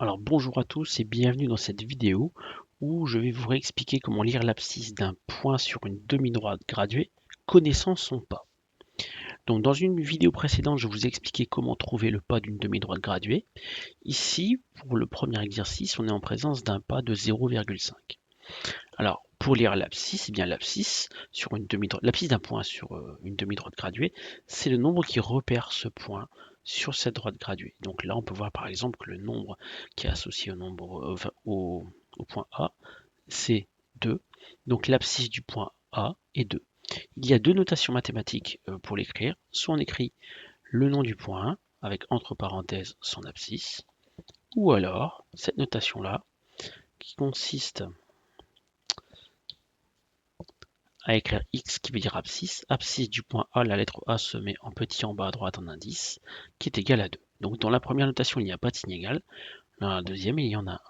Alors bonjour à tous et bienvenue dans cette vidéo où je vais vous réexpliquer comment lire l'abscisse d'un point sur une demi-droite graduée connaissant son pas. Donc dans une vidéo précédente, je vous ai expliqué comment trouver le pas d'une demi-droite graduée. Ici, pour le premier exercice, on est en présence d'un pas de 0,5. Alors pour lire l'abscisse, eh bien l'abscisse sur une demi-droite, l'abscisse d'un point sur une demi-droite graduée, c'est le nombre qui repère ce point sur cette droite graduée. Donc là, on peut voir par exemple que le nombre qui est associé au nombre au point A, c'est 2. Donc l'abscisse du point A est 2. Il y a deux notations mathématiques pour l'écrire. Soit on écrit le nom du point avec entre parenthèses son abscisse, ou alors cette notation-là qui consiste à écrire X qui veut dire abscisse. Abscisse du point A, la lettre A se met en petit en bas à droite en indice, qui est égal à 2. Donc dans la première notation, il n'y a pas de signe égal. Dans la deuxième, il y en a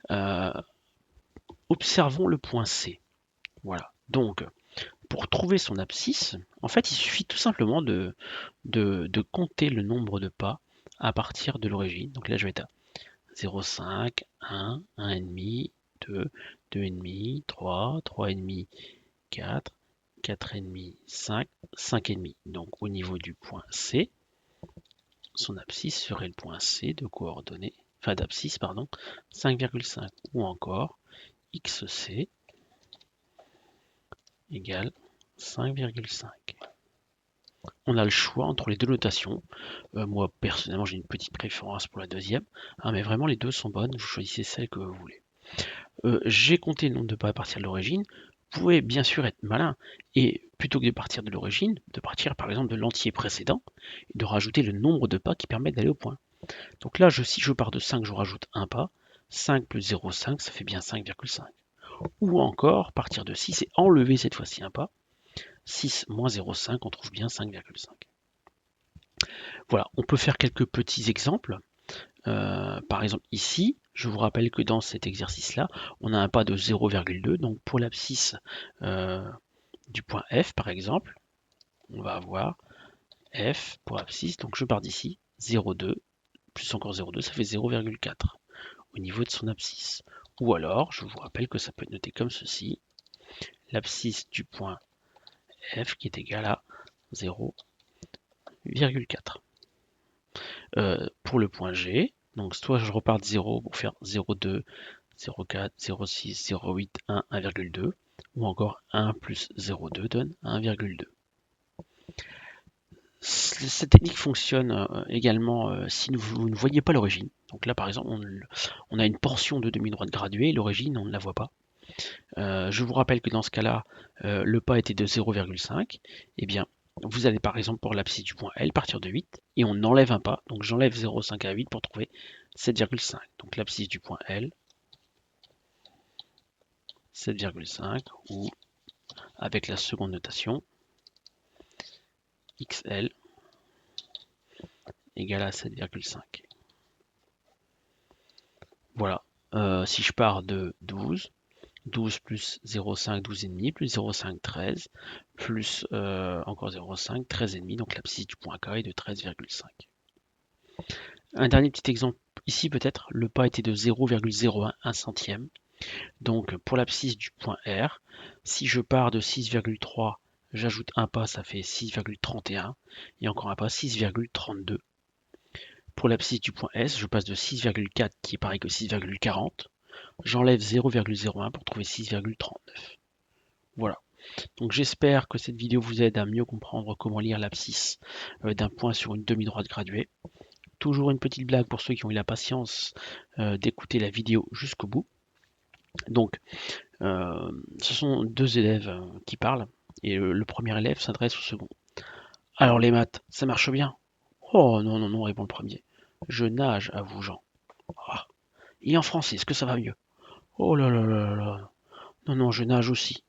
un. Observons le point C. Voilà. Donc, pour trouver son abscisse, en fait, il suffit tout simplement de compter le nombre de pas à partir de l'origine. Donc là, je vais être à 0,5, 1, 1,5, 2, 2,5, 3, 3,5, 4, 4,5, 5, 5,5. Donc au niveau du point C, son abscisse serait le point C de coordonnées, enfin d'abscisse, pardon, 5,5 ou encore XC égale 5,5. On a le choix entre les deux notations. Moi, personnellement, j'ai une petite préférence pour la deuxième, mais vraiment les deux sont bonnes, vous choisissez celle que vous voulez. J'ai compté le nombre de pas à partir de l'origine. Vous pouvez bien sûr être malin et plutôt que de partir de l'origine, de partir par exemple de l'entier précédent et de rajouter le nombre de pas qui permettent d'aller au point. Donc là, si je pars de 5, je rajoute un pas. 5 plus 0,5, ça fait bien 5,5. Ou encore partir de 6 et enlever cette fois-ci un pas. 6 moins 0,5, on trouve bien 5,5. Voilà, on peut faire quelques petits exemples. Par exemple ici, je vous rappelle que dans cet exercice-là, on a un pas de 0,2. Donc pour l'abscisse du point F, par exemple, on va avoir F pour abscisse. Donc je pars d'ici, 0,2, plus encore 0,2, ça fait 0,4 au niveau de son abscisse. Ou alors, je vous rappelle que ça peut être noté comme ceci, l'abscisse du point F qui est égal à 0,4. Pour le point G, donc soit je repars de 0 pour faire 0,2, 0,4, 0,6, 0,8, 1, 1,2, ou encore 1 plus 0,2 donne 1,2. Cette technique fonctionne également si vous ne voyez pas l'origine. Donc là par exemple on a une portion de demi-droite graduée, l'origine on ne la voit pas. Je vous rappelle que dans ce cas-là, le pas était de 0,5. Eh bien, vous allez par exemple pour l'abscisse du point L partir de 8 et on enlève un pas. Donc j'enlève 0,5 à 8 pour trouver 7,5. Donc l'abscisse du point L, 7,5 ou avec la seconde notation, XL égale à 7,5. Voilà. Si je pars de 12, 12 plus 0,5, 12,5, plus 0,5, 13, plus encore 0,5, 13,5, donc l'abscisse du point K est de 13,5. Un dernier petit exemple ici peut-être, le pas était de 0,01 centième. Donc pour l'abscisse du point R, si je pars de 6,3, j'ajoute un pas, ça fait 6,31, et encore un pas, 6,32. Pour l'abscisse du point S, je passe de 6,4 qui est pareil que 6,40. J'enlève 0,01 pour trouver 6,39. Voilà. Donc j'espère que cette vidéo vous aide à mieux comprendre comment lire l'abscisse d'un point sur une demi-droite graduée. Toujours une petite blague pour ceux qui ont eu la patience d'écouter la vidéo jusqu'au bout. Donc, ce sont deux élèves qui parlent, et le premier élève s'adresse au second. Alors les maths, ça marche bien? Oh non, non, non, répond le premier. Je nage, avoue Jean. Ah. Et en français, est-ce que ça va mieux? Oh là là là là. Non, non, je nage aussi.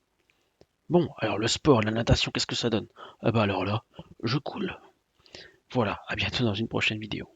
Bon, alors le sport, la natation, qu'est-ce que ça donne? Ah bah alors là, je coule. Voilà, à bientôt dans une prochaine vidéo.